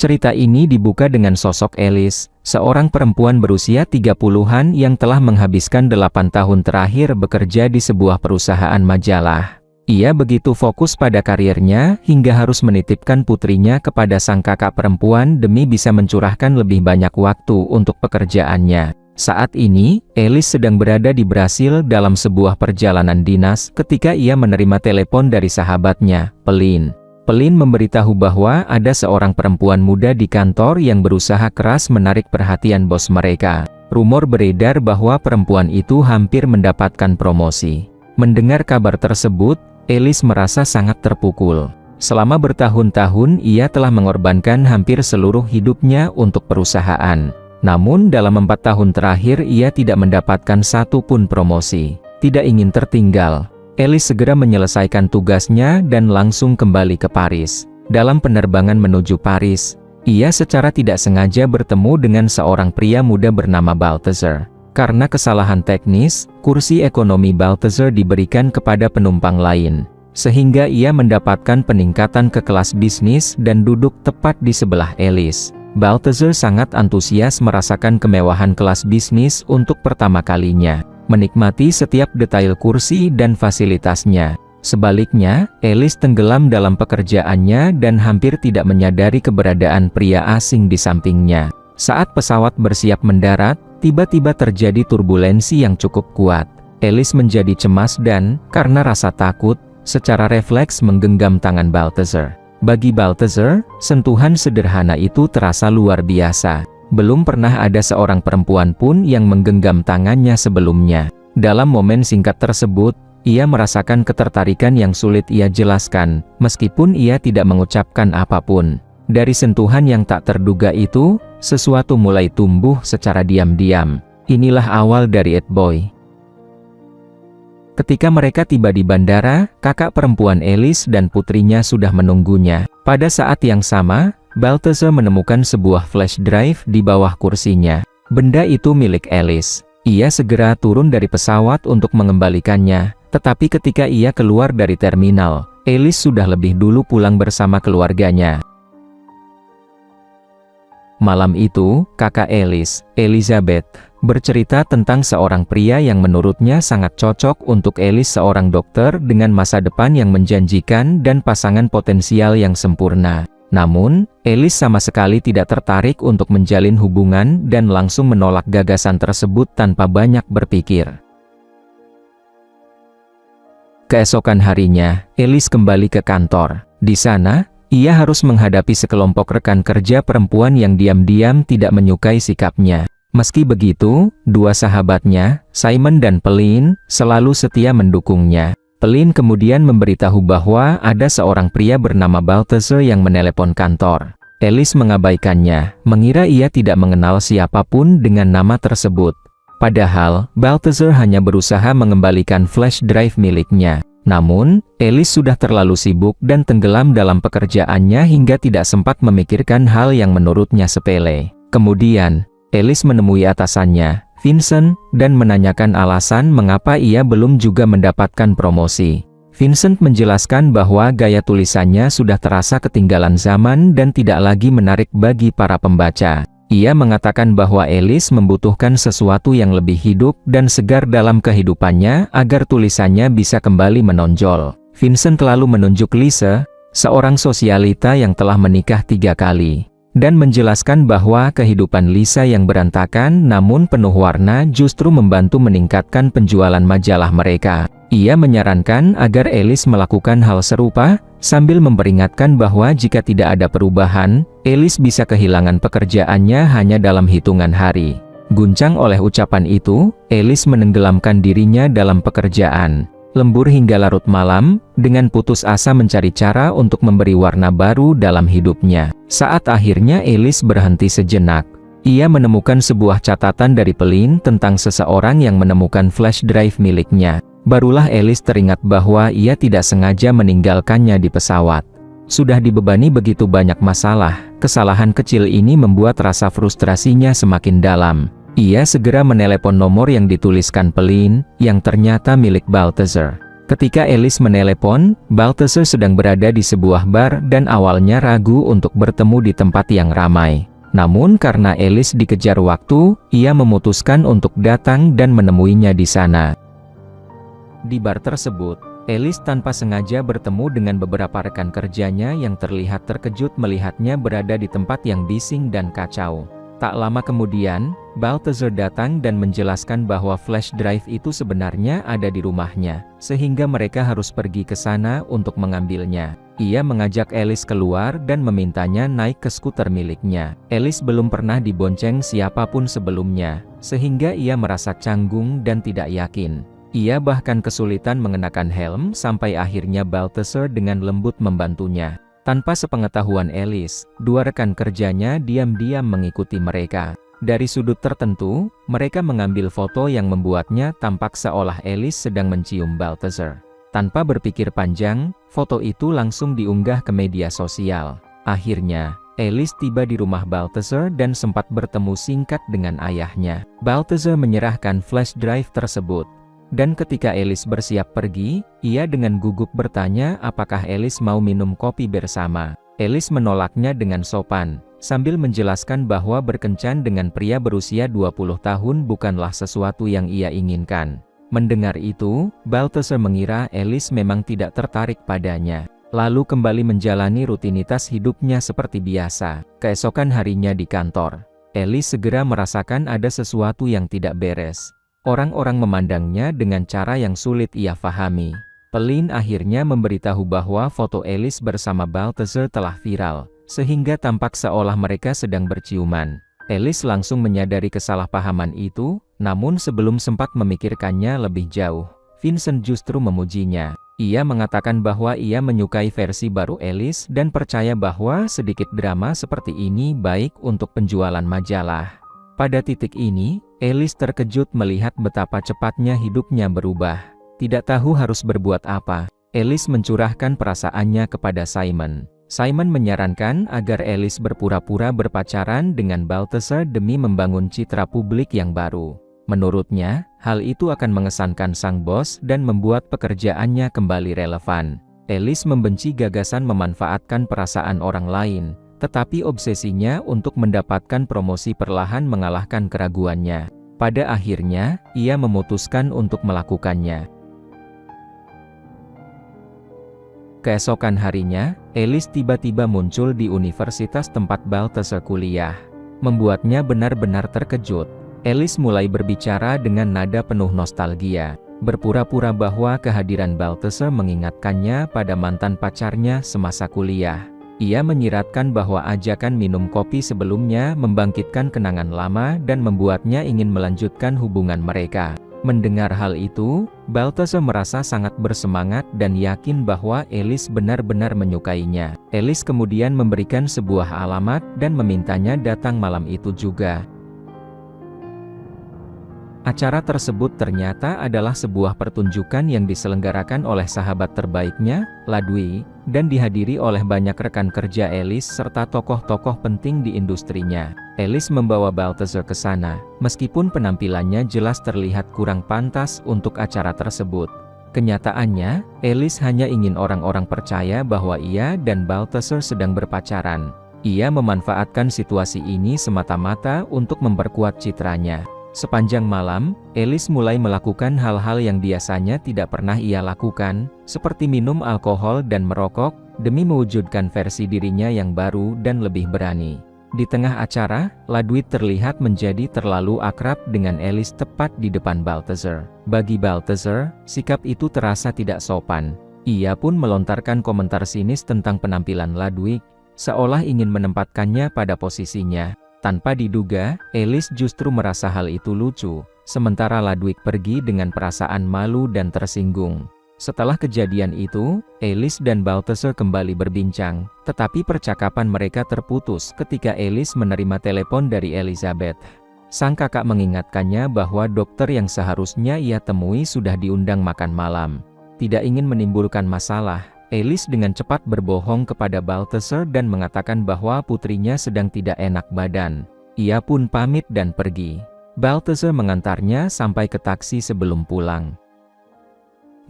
Cerita ini dibuka dengan sosok Alice, seorang perempuan berusia 30-an yang telah menghabiskan 8 tahun terakhir bekerja di sebuah perusahaan majalah. Ia begitu fokus pada karirnya hingga harus menitipkan putrinya kepada sang kakak perempuan demi bisa mencurahkan lebih banyak waktu untuk pekerjaannya. Saat ini, Alice sedang berada di Brasil dalam sebuah perjalanan dinas ketika ia menerima telepon dari sahabatnya, Pelin. Pelin memberitahu bahwa ada seorang perempuan muda di kantor yang berusaha keras menarik perhatian bos mereka. Rumor beredar bahwa perempuan itu hampir mendapatkan promosi. Mendengar kabar tersebut, Alice merasa sangat terpukul. Selama bertahun-tahun ia telah mengorbankan hampir seluruh hidupnya untuk perusahaan. Namun dalam 4 tahun terakhir ia tidak mendapatkan satu pun promosi. Tidak ingin tertinggal, Alice segera menyelesaikan tugasnya dan langsung kembali ke Paris. Dalam penerbangan menuju Paris, ia secara tidak sengaja bertemu dengan seorang pria muda bernama Balthazar. Karena kesalahan teknis, kursi ekonomi Balthazar diberikan kepada penumpang lain, sehingga ia mendapatkan peningkatan ke kelas bisnis dan duduk tepat di sebelah Alice. Balthazar sangat antusias merasakan kemewahan kelas bisnis untuk pertama kalinya, menikmati setiap detail kursi dan fasilitasnya. Sebaliknya, Alice tenggelam dalam pekerjaannya dan hampir tidak menyadari keberadaan pria asing di sampingnya. Saat pesawat bersiap mendarat, tiba-tiba terjadi turbulensi yang cukup kuat. Alice menjadi cemas dan, karena rasa takut, secara refleks menggenggam tangan Balthazar. Bagi Balthazar, sentuhan sederhana itu terasa luar biasa. Belum pernah ada seorang perempuan pun yang menggenggam tangannya sebelumnya. Dalam momen singkat tersebut, ia merasakan ketertarikan yang sulit ia jelaskan, meskipun ia tidak mengucapkan apapun. Dari sentuhan yang tak terduga itu, sesuatu mulai tumbuh secara diam-diam. Inilah awal dari It Boy. Ketika mereka tiba di bandara, kakak perempuan Alice dan putrinya sudah menunggunya. Pada saat yang sama, Balthazar menemukan sebuah flash drive di bawah kursinya. Benda itu milik Alice. Ia segera turun dari pesawat untuk mengembalikannya, tetapi ketika ia keluar dari terminal, Alice sudah lebih dulu pulang bersama keluarganya. Malam itu, kakak Alice, Elizabeth, bercerita tentang seorang pria yang menurutnya sangat cocok untuk Alice, seorang dokter dengan masa depan yang menjanjikan dan pasangan potensial yang sempurna. Namun, Alice sama sekali tidak tertarik untuk menjalin hubungan dan langsung menolak gagasan tersebut tanpa banyak berpikir. Keesokan harinya, Alice kembali ke kantor. Di sana, ia harus menghadapi sekelompok rekan kerja perempuan yang diam-diam tidak menyukai sikapnya. Meski begitu, dua sahabatnya, Simon dan Pelin, selalu setia mendukungnya. Pelin kemudian memberitahu bahwa ada seorang pria bernama Balthazar yang menelepon kantor. Alice mengabaikannya, mengira ia tidak mengenal siapapun dengan nama tersebut. Padahal, Balthazar hanya berusaha mengembalikan flash drive miliknya. Namun, Alice sudah terlalu sibuk dan tenggelam dalam pekerjaannya hingga tidak sempat memikirkan hal yang menurutnya sepele. Kemudian, Alice menemui atasannya, Vincent, dan menanyakan alasan mengapa ia belum juga mendapatkan promosi. Vincent menjelaskan bahwa gaya tulisannya sudah terasa ketinggalan zaman dan tidak lagi menarik bagi para pembaca. Ia mengatakan bahwa Alice membutuhkan sesuatu yang lebih hidup dan segar dalam kehidupannya agar tulisannya bisa kembali menonjol. Vincent lalu menunjuk Lisa, seorang sosialita yang telah menikah 3 kali. Dan menjelaskan bahwa kehidupan Lisa yang berantakan namun penuh warna justru membantu meningkatkan penjualan majalah mereka. Ia menyarankan agar Alice melakukan hal serupa, sambil memperingatkan bahwa jika tidak ada perubahan, Alice bisa kehilangan pekerjaannya hanya dalam hitungan hari. Guncang oleh ucapan itu, Alice menenggelamkan dirinya dalam pekerjaan. Lembur hingga larut malam, dengan putus asa mencari cara untuk memberi warna baru dalam hidupnya. Saat akhirnya Alice berhenti sejenak, ia menemukan sebuah catatan dari Pelin tentang seseorang yang menemukan flash drive miliknya. Barulah Alice teringat bahwa ia tidak sengaja meninggalkannya di pesawat. Sudah dibebani begitu banyak masalah, kesalahan kecil ini membuat rasa frustrasinya semakin dalam. Ia segera menelepon nomor yang dituliskan Pelin, yang ternyata milik Balthazar. Ketika Alice menelepon, Balthazar sedang berada di sebuah bar dan awalnya ragu untuk bertemu di tempat yang ramai. Namun karena Alice dikejar waktu, ia memutuskan untuk datang dan menemuinya di sana. Di bar tersebut, Alice tanpa sengaja bertemu dengan beberapa rekan kerjanya yang terlihat terkejut melihatnya berada di tempat yang bising dan kacau. Tak lama kemudian, Balthazar datang dan menjelaskan bahwa flash drive itu sebenarnya ada di rumahnya, sehingga mereka harus pergi ke sana untuk mengambilnya. Ia mengajak Alice keluar dan memintanya naik ke skuter miliknya. Alice belum pernah dibonceng siapapun sebelumnya, sehingga ia merasa canggung dan tidak yakin. Ia bahkan kesulitan mengenakan helm sampai akhirnya Balthazar dengan lembut membantunya. Tanpa sepengetahuan Alice, dua rekan kerjanya diam-diam mengikuti mereka. Dari sudut tertentu, mereka mengambil foto yang membuatnya tampak seolah Alice sedang mencium Balthazar. Tanpa berpikir panjang, foto itu langsung diunggah ke media sosial. Akhirnya, Alice tiba di rumah Balthazar dan sempat bertemu singkat dengan ayahnya. Balthazar menyerahkan flash drive tersebut. Dan ketika Alice bersiap pergi, ia dengan gugup bertanya apakah Alice mau minum kopi bersama. Alice menolaknya dengan sopan, sambil menjelaskan bahwa berkencan dengan pria berusia 20 tahun bukanlah sesuatu yang ia inginkan. Mendengar itu, Balthazar mengira Alice memang tidak tertarik padanya. Lalu kembali menjalani rutinitas hidupnya seperti biasa. Keesokan harinya di kantor, Alice segera merasakan ada sesuatu yang tidak beres. Orang-orang memandangnya dengan cara yang sulit ia fahami. Pelin akhirnya memberitahu bahwa foto Alice bersama Balthazar telah viral, sehingga tampak seolah mereka sedang berciuman. Alice langsung menyadari kesalahpahaman itu, namun sebelum sempat memikirkannya lebih jauh, Vincent justru memujinya. Ia mengatakan bahwa ia menyukai versi baru Alice dan percaya bahwa sedikit drama seperti ini baik untuk penjualan majalah. Pada titik ini, Alice terkejut melihat betapa cepatnya hidupnya berubah. Tidak tahu harus berbuat apa, Alice mencurahkan perasaannya kepada Simon. Simon menyarankan agar Alice berpura-pura berpacaran dengan Balthazar demi membangun citra publik yang baru. Menurutnya, hal itu akan mengesankan sang bos dan membuat pekerjaannya kembali relevan. Alice membenci gagasan memanfaatkan perasaan orang lain. Tetapi obsesinya untuk mendapatkan promosi perlahan mengalahkan keraguannya. Pada akhirnya, ia memutuskan untuk melakukannya. Keesokan harinya, Alice tiba-tiba muncul di universitas tempat Balthazar kuliah. Membuatnya benar-benar terkejut. Alice mulai berbicara dengan nada penuh nostalgia, berpura-pura bahwa kehadiran Balthazar mengingatkannya pada mantan pacarnya semasa kuliah. Ia menyiratkan bahwa ajakan minum kopi sebelumnya membangkitkan kenangan lama dan membuatnya ingin melanjutkan hubungan mereka. Mendengar hal itu, Balthazar merasa sangat bersemangat dan yakin bahwa Alice benar-benar menyukainya. Alice kemudian memberikan sebuah alamat dan memintanya datang malam itu juga. Acara tersebut ternyata adalah sebuah pertunjukan yang diselenggarakan oleh sahabat terbaiknya, Ludwig, dan dihadiri oleh banyak rekan kerja Alice serta tokoh-tokoh penting di industrinya. Alice membawa Balthazar ke sana, meskipun penampilannya jelas terlihat kurang pantas untuk acara tersebut. Kenyataannya, Alice hanya ingin orang-orang percaya bahwa ia dan Balthazar sedang berpacaran. Ia memanfaatkan situasi ini semata-mata untuk memperkuat citranya. Sepanjang malam, Alice mulai melakukan hal-hal yang biasanya tidak pernah ia lakukan, seperti minum alkohol dan merokok, demi mewujudkan versi dirinya yang baru dan lebih berani. Di tengah acara, Ludwig terlihat menjadi terlalu akrab dengan Alice tepat di depan Balthazar. Bagi Balthazar, sikap itu terasa tidak sopan. Ia pun melontarkan komentar sinis tentang penampilan Ludwig, seolah ingin menempatkannya pada posisinya. Tanpa diduga, Alice justru merasa hal itu lucu, sementara Ludwig pergi dengan perasaan malu dan tersinggung. Setelah kejadian itu, Alice dan Balthazar kembali berbincang, tetapi percakapan mereka terputus ketika Alice menerima telepon dari Elizabeth. Sang kakak mengingatkannya bahwa dokter yang seharusnya ia temui sudah diundang makan malam. Tidak ingin menimbulkan masalah, Alice dengan cepat berbohong kepada Balthazar dan mengatakan bahwa putrinya sedang tidak enak badan. Ia pun pamit dan pergi. Balthazar mengantarnya sampai ke taksi sebelum pulang.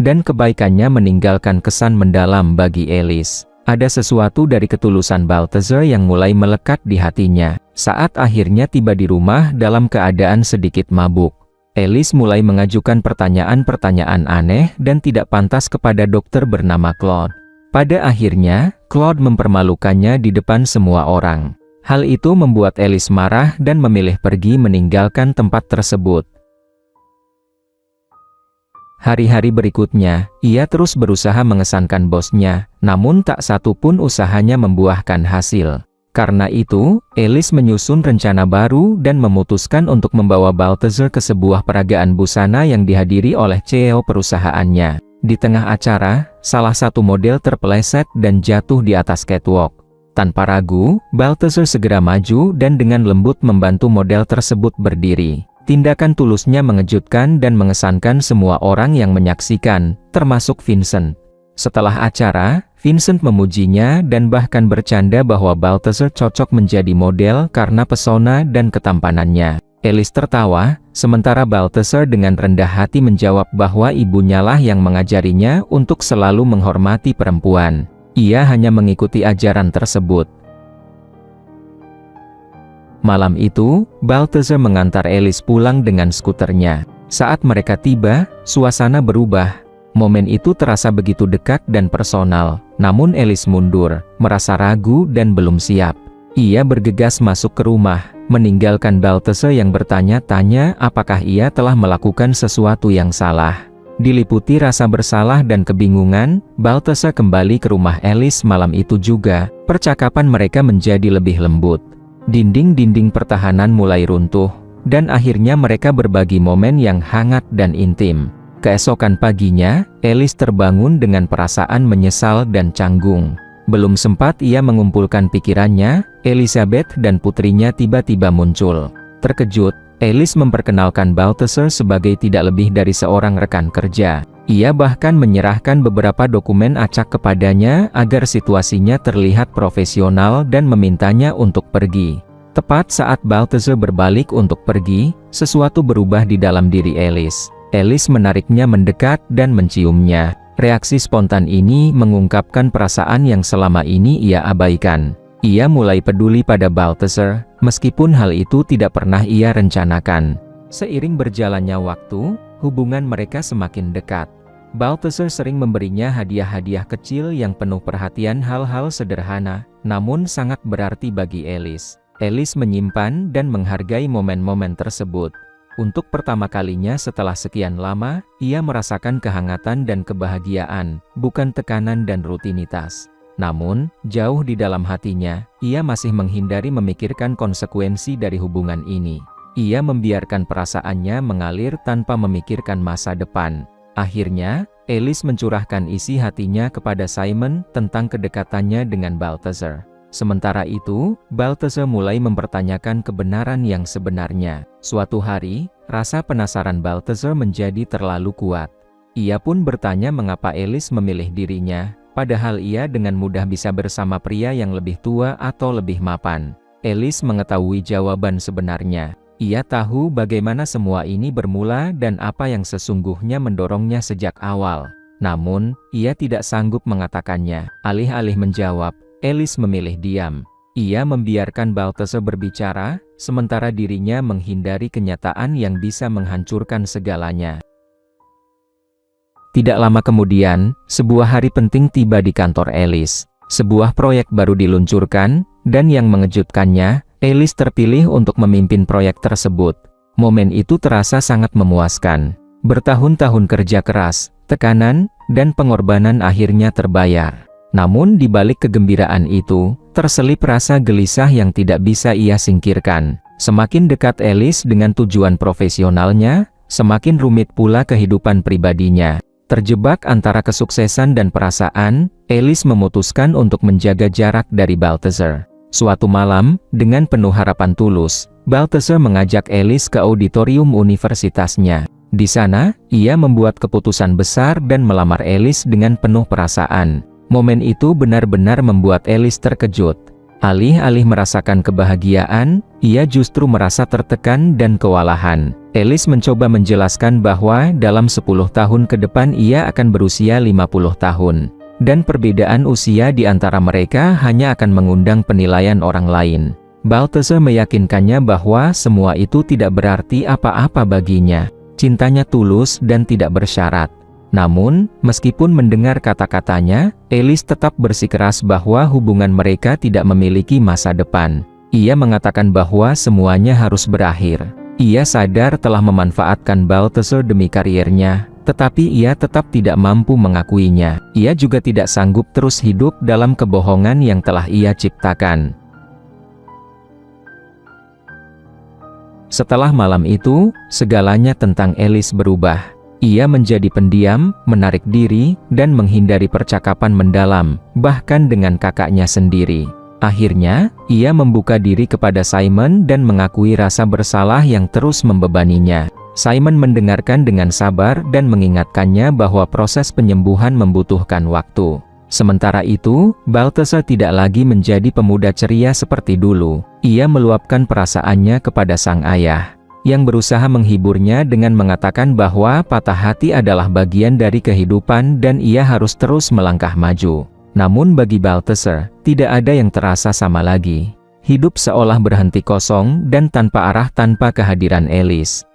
dan kebaikannya meninggalkan kesan mendalam bagi Alice. Ada sesuatu dari ketulusan Balthazar yang mulai melekat di hatinya, saat akhirnya tiba di rumah dalam keadaan sedikit mabuk. Alice mulai mengajukan pertanyaan-pertanyaan aneh dan tidak pantas kepada dokter bernama Claude. Pada akhirnya, Claude mempermalukannya di depan semua orang. Hal itu membuat Alice marah dan memilih pergi meninggalkan tempat tersebut. Hari-hari berikutnya, ia terus berusaha mengesankan bosnya, namun tak satu pun usahanya membuahkan hasil. Karena itu, Alice menyusun rencana baru dan memutuskan untuk membawa Balthazar ke sebuah peragaan busana yang dihadiri oleh CEO perusahaannya. Di tengah acara, salah satu model terpeleset dan jatuh di atas catwalk. Tanpa ragu, Balthazar segera maju dan dengan lembut membantu model tersebut berdiri. Tindakan tulusnya mengejutkan dan mengesankan semua orang yang menyaksikan, termasuk Vincent. Setelah acara, Vincent memujinya dan bahkan bercanda bahwa Balthazar cocok menjadi model karena pesona dan ketampanannya. Alice tertawa, sementara Balthazar dengan rendah hati menjawab bahwa ibunya lah yang mengajarinya untuk selalu menghormati perempuan. Ia hanya mengikuti ajaran tersebut. Malam itu, Balthazar mengantar Alice pulang dengan skuternya. Saat mereka tiba, suasana berubah. Momen itu terasa begitu dekat dan personal, namun Alice mundur, merasa ragu dan belum siap. Ia bergegas masuk ke rumah, meninggalkan Balthazar yang bertanya-tanya apakah ia telah melakukan sesuatu yang salah. Diliputi rasa bersalah dan kebingungan, Balthazar kembali ke rumah Alice malam itu juga. Percakapan mereka menjadi lebih lembut. Dinding-dinding pertahanan mulai runtuh, dan akhirnya mereka berbagi momen yang hangat dan intim. Keesokan paginya, Alice terbangun dengan perasaan menyesal dan canggung. Belum sempat ia mengumpulkan pikirannya, Elizabeth dan putrinya tiba-tiba muncul. Terkejut, Alice memperkenalkan Balthazar sebagai tidak lebih dari seorang rekan kerja. Ia bahkan menyerahkan beberapa dokumen acak kepadanya agar situasinya terlihat profesional dan memintanya untuk pergi. Tepat saat Balthazar berbalik untuk pergi, sesuatu berubah di dalam diri Alice. Alice menariknya mendekat dan menciumnya. Reaksi spontan ini mengungkapkan perasaan yang selama ini ia abaikan. Ia mulai peduli pada Balthazar, meskipun hal itu tidak pernah ia rencanakan. Seiring berjalannya waktu, hubungan mereka semakin dekat. Balthazar sering memberinya hadiah-hadiah kecil yang penuh perhatian, hal-hal sederhana, namun sangat berarti bagi Alice. Alice menyimpan dan menghargai momen-momen tersebut. Untuk pertama kalinya setelah sekian lama, ia merasakan kehangatan dan kebahagiaan, bukan tekanan dan rutinitas. Namun, jauh di dalam hatinya, ia masih menghindari memikirkan konsekuensi dari hubungan ini. Ia membiarkan perasaannya mengalir tanpa memikirkan masa depan. Akhirnya, Alice mencurahkan isi hatinya kepada Simon tentang kedekatannya dengan Balthazar. Sementara itu, Balthazar mulai mempertanyakan kebenaran yang sebenarnya. Suatu hari, rasa penasaran Balthazar menjadi terlalu kuat. Ia pun bertanya mengapa Alice memilih dirinya, padahal ia dengan mudah bisa bersama pria yang lebih tua atau lebih mapan. Alice mengetahui jawaban sebenarnya. Ia tahu bagaimana semua ini bermula dan apa yang sesungguhnya mendorongnya sejak awal. Namun, ia tidak sanggup mengatakannya. Alih-alih menjawab, Alice memilih diam. Ia membiarkan Balthazar berbicara, sementara dirinya menghindari kenyataan yang bisa menghancurkan segalanya. Tidak lama kemudian, sebuah hari penting tiba di kantor Alice. Sebuah proyek baru diluncurkan, dan yang mengejutkannya, Alice terpilih untuk memimpin proyek tersebut. Momen itu terasa sangat memuaskan. Bertahun-tahun kerja keras, tekanan, dan pengorbanan akhirnya terbayar. Namun di balik kegembiraan itu, terselip rasa gelisah yang tidak bisa ia singkirkan. Semakin dekat Alice dengan tujuan profesionalnya, semakin rumit pula kehidupan pribadinya. Terjebak antara kesuksesan dan perasaan, Alice memutuskan untuk menjaga jarak dari Balthazar. Suatu malam, dengan penuh harapan tulus, Balthazar mengajak Alice ke auditorium universitasnya. Di sana, ia membuat keputusan besar dan melamar Alice dengan penuh perasaan. Momen itu benar-benar membuat Alice terkejut. Alih-alih merasakan kebahagiaan, Ia justru merasa tertekan dan kewalahan. Alice mencoba menjelaskan bahwa dalam 10 tahun ke depan ia akan berusia 50 tahun. Dan perbedaan usia di antara mereka hanya akan mengundang penilaian orang lain. Balthazar meyakinkannya bahwa semua itu tidak berarti apa-apa baginya. Cintanya tulus dan tidak bersyarat. Namun, meskipun mendengar kata-katanya, Alice tetap bersikeras bahwa hubungan mereka tidak memiliki masa depan. Ia mengatakan bahwa semuanya harus berakhir. Ia sadar telah memanfaatkan Balthazar demi kariernya, tetapi ia tetap tidak mampu mengakuinya. Ia juga tidak sanggup terus hidup dalam kebohongan yang telah ia ciptakan. Setelah malam itu, segalanya tentang Alice berubah. Ia menjadi pendiam, menarik diri, dan menghindari percakapan mendalam, bahkan dengan kakaknya sendiri. Akhirnya, ia membuka diri kepada Simon dan mengakui rasa bersalah yang terus membebaninya. Simon mendengarkan dengan sabar dan mengingatkannya bahwa proses penyembuhan membutuhkan waktu. Sementara itu, Balthazar tidak lagi menjadi pemuda ceria seperti dulu. Ia meluapkan perasaannya kepada sang ayah, yang berusaha menghiburnya dengan mengatakan bahwa patah hati adalah bagian dari kehidupan dan ia harus terus melangkah maju. Namun bagi Balthazar, tidak ada yang terasa sama lagi. Hidup seolah berhenti kosong dan tanpa arah tanpa kehadiran Alice.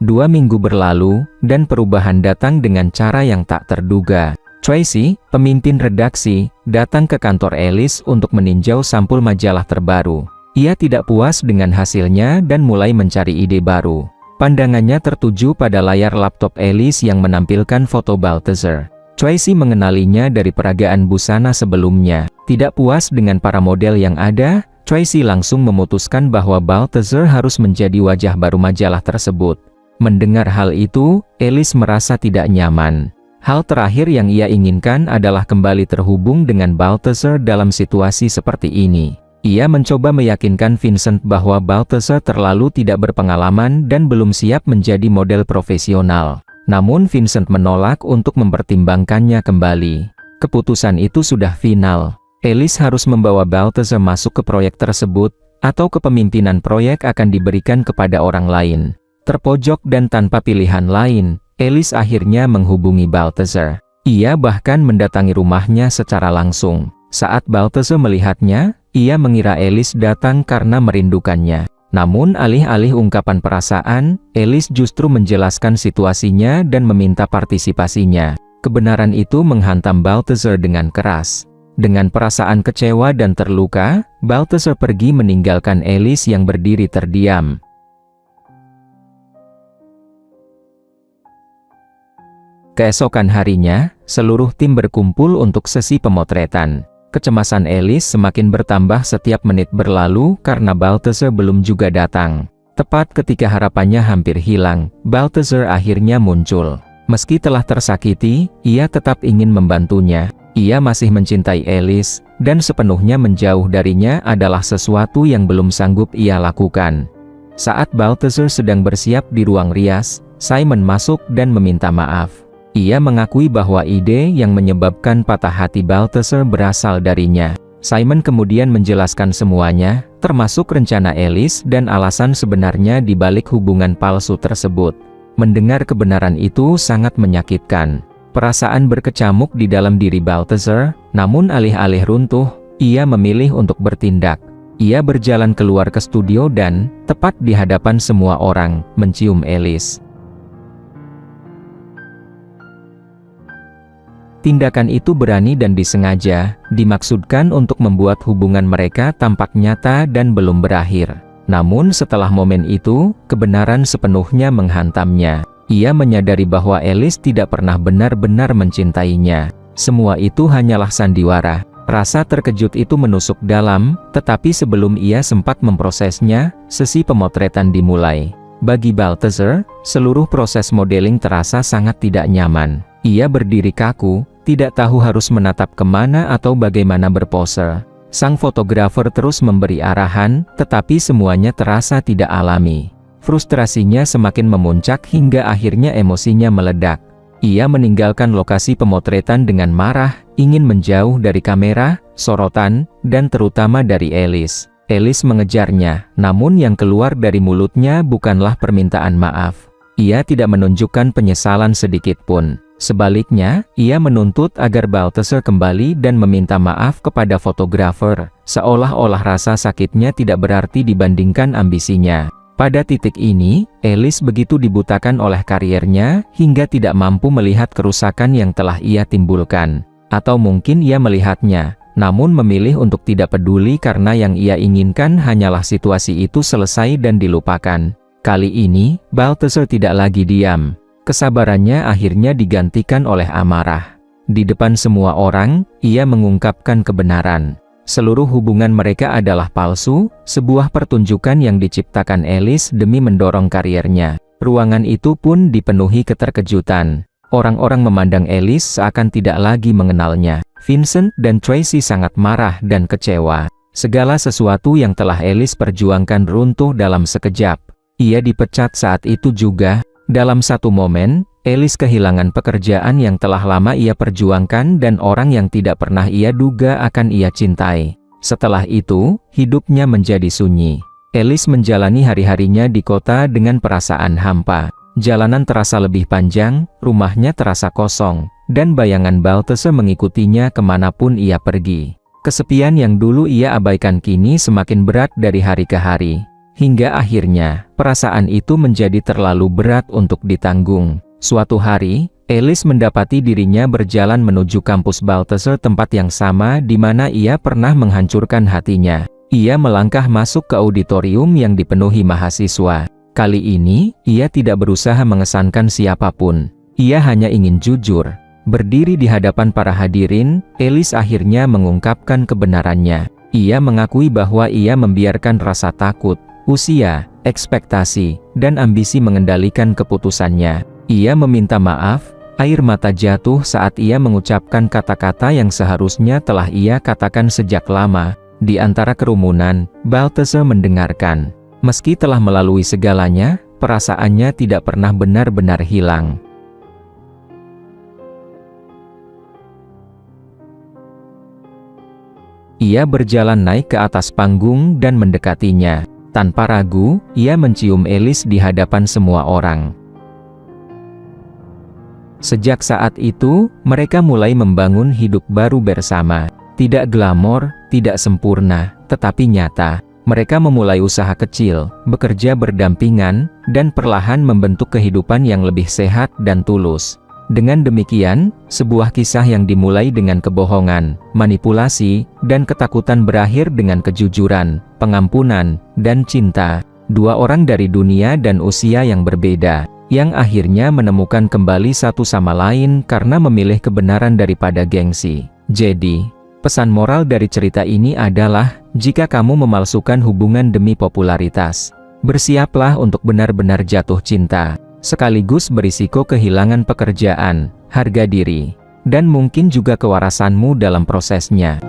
2 minggu berlalu, dan perubahan datang dengan cara yang tak terduga. Tracy, pemimpin redaksi, datang ke kantor Alice untuk meninjau sampul majalah terbaru. Ia tidak puas dengan hasilnya dan mulai mencari ide baru. Pandangannya tertuju pada layar laptop Alice yang menampilkan foto Balthazar. Tracy mengenalinya dari peragaan busana sebelumnya. Tidak puas dengan para model yang ada, Tracy langsung memutuskan bahwa Balthazar harus menjadi wajah baru majalah tersebut. Mendengar hal itu, Alice merasa tidak nyaman. Hal terakhir yang ia inginkan adalah kembali terhubung dengan Balthazar dalam situasi seperti ini. Ia mencoba meyakinkan Vincent bahwa Balthazar terlalu tidak berpengalaman dan belum siap menjadi model profesional. Namun Vincent menolak untuk mempertimbangkannya kembali. Keputusan itu sudah final. Alice harus membawa Balthazar masuk ke proyek tersebut, atau kepemimpinan proyek akan diberikan kepada orang lain. Terpojok dan tanpa pilihan lain, Alice akhirnya menghubungi Balthazar. Ia bahkan mendatangi rumahnya secara langsung. Saat Balthazar melihatnya, ia mengira Alice datang karena merindukannya. Namun alih-alih ungkapan perasaan, Alice justru menjelaskan situasinya dan meminta partisipasinya. Kebenaran itu menghantam Balthazar dengan keras. Dengan perasaan kecewa dan terluka, Balthazar pergi meninggalkan Alice yang berdiri terdiam. Keesokan harinya, seluruh tim berkumpul untuk sesi pemotretan. Kecemasan Alice semakin bertambah setiap menit berlalu karena Balthazar belum juga datang. Tepat ketika harapannya hampir hilang, Balthazar akhirnya muncul. Meski telah tersakiti, ia tetap ingin membantunya. Ia masih mencintai Alice, dan sepenuhnya menjauh darinya adalah sesuatu yang belum sanggup ia lakukan. Saat Balthazar sedang bersiap di ruang rias, Simon masuk dan meminta maaf. Ia mengakui bahwa ide yang menyebabkan patah hati Balthazar berasal darinya. Simon kemudian menjelaskan semuanya, termasuk rencana Alice dan alasan sebenarnya di balik hubungan palsu tersebut. Mendengar kebenaran itu sangat menyakitkan. Perasaan berkecamuk di dalam diri Balthazar, namun alih-alih runtuh, ia memilih untuk bertindak. Ia berjalan keluar ke studio dan, tepat di hadapan semua orang, mencium Alice. Tindakan itu berani dan disengaja, dimaksudkan untuk membuat hubungan mereka tampak nyata dan belum berakhir. Namun setelah momen itu, kebenaran sepenuhnya menghantamnya. Ia menyadari bahwa Alice tidak pernah benar-benar mencintainya. Semua itu hanyalah sandiwara. Rasa terkejut itu menusuk dalam, tetapi sebelum ia sempat memprosesnya, sesi pemotretan dimulai. Bagi Balthazar, seluruh proses modeling terasa sangat tidak nyaman. Ia berdiri kaku, tidak tahu harus menatap kemana atau bagaimana berpose. Sang fotografer terus memberi arahan, tetapi semuanya terasa tidak alami. Frustrasinya semakin memuncak hingga akhirnya emosinya meledak. Ia meninggalkan lokasi pemotretan dengan marah, ingin menjauh dari kamera, sorotan, dan terutama dari Alice. Alice mengejarnya, namun yang keluar dari mulutnya bukanlah permintaan maaf. Ia tidak menunjukkan penyesalan sedikit pun. Sebaliknya, ia menuntut agar Balthazar kembali dan meminta maaf kepada fotografer, seolah-olah rasa sakitnya tidak berarti dibandingkan ambisinya. Pada titik ini, Alice begitu dibutakan oleh kariernya, hingga tidak mampu melihat kerusakan yang telah ia timbulkan. Atau mungkin ia melihatnya, namun memilih untuk tidak peduli karena yang ia inginkan hanyalah situasi itu selesai dan dilupakan. Kali ini, Balthazar tidak lagi diam. Kesabarannya akhirnya digantikan oleh amarah. Di depan semua orang, ia mengungkapkan kebenaran. Seluruh hubungan mereka adalah palsu, sebuah pertunjukan yang diciptakan Alice demi mendorong kariernya. Ruangan itu pun dipenuhi keterkejutan. Orang-orang memandang Alice seakan tidak lagi mengenalnya. Vincent dan Tracy sangat marah dan kecewa. Segala sesuatu yang telah Alice perjuangkan runtuh dalam sekejap. Ia dipecat saat itu juga. Dalam satu momen, Alice kehilangan pekerjaan yang telah lama ia perjuangkan dan orang yang tidak pernah ia duga akan ia cintai. Setelah itu, hidupnya menjadi sunyi. Alice menjalani hari-harinya di kota dengan perasaan hampa. Jalanan terasa lebih panjang, rumahnya terasa kosong, dan bayangan Balthazar mengikutinya kemanapun ia pergi. Kesepian yang dulu ia abaikan kini semakin berat dari hari ke hari. Hingga akhirnya, perasaan itu menjadi terlalu berat untuk ditanggung. Suatu hari, Alice mendapati dirinya berjalan menuju kampus Balthazar, tempat yang sama di mana ia pernah menghancurkan hatinya. Ia melangkah masuk ke auditorium yang dipenuhi mahasiswa. Kali ini, ia tidak berusaha mengesankan siapapun. Ia hanya ingin jujur. Berdiri di hadapan para hadirin, Alice akhirnya mengungkapkan kebenarannya. Ia mengakui bahwa ia membiarkan rasa takut, usia, ekspektasi, dan ambisi mengendalikan keputusannya. Ia meminta maaf, air mata jatuh saat ia mengucapkan kata-kata yang seharusnya telah ia katakan sejak lama. Di antara kerumunan, Balthazar mendengarkan. Meski telah melalui segalanya, perasaannya tidak pernah benar-benar hilang. Ia berjalan naik ke atas panggung dan mendekatinya. Tanpa ragu, ia mencium Alice di hadapan semua orang. Sejak saat itu, mereka mulai membangun hidup baru bersama. Tidak glamor, tidak sempurna, tetapi nyata. Mereka memulai usaha kecil, bekerja berdampingan, dan perlahan membentuk kehidupan yang lebih sehat dan tulus. Dengan demikian, sebuah kisah yang dimulai dengan kebohongan, manipulasi, dan ketakutan berakhir dengan kejujuran, pengampunan, dan cinta. Dua orang dari dunia dan usia yang berbeda, yang akhirnya menemukan kembali satu sama lain karena memilih kebenaran daripada gengsi. Jadi, pesan moral dari cerita ini adalah, jika kamu memalsukan hubungan demi popularitas, bersiaplah untuk benar-benar jatuh cinta. Sekaligus berisiko kehilangan pekerjaan, harga diri, dan mungkin juga kewarasanmu dalam prosesnya.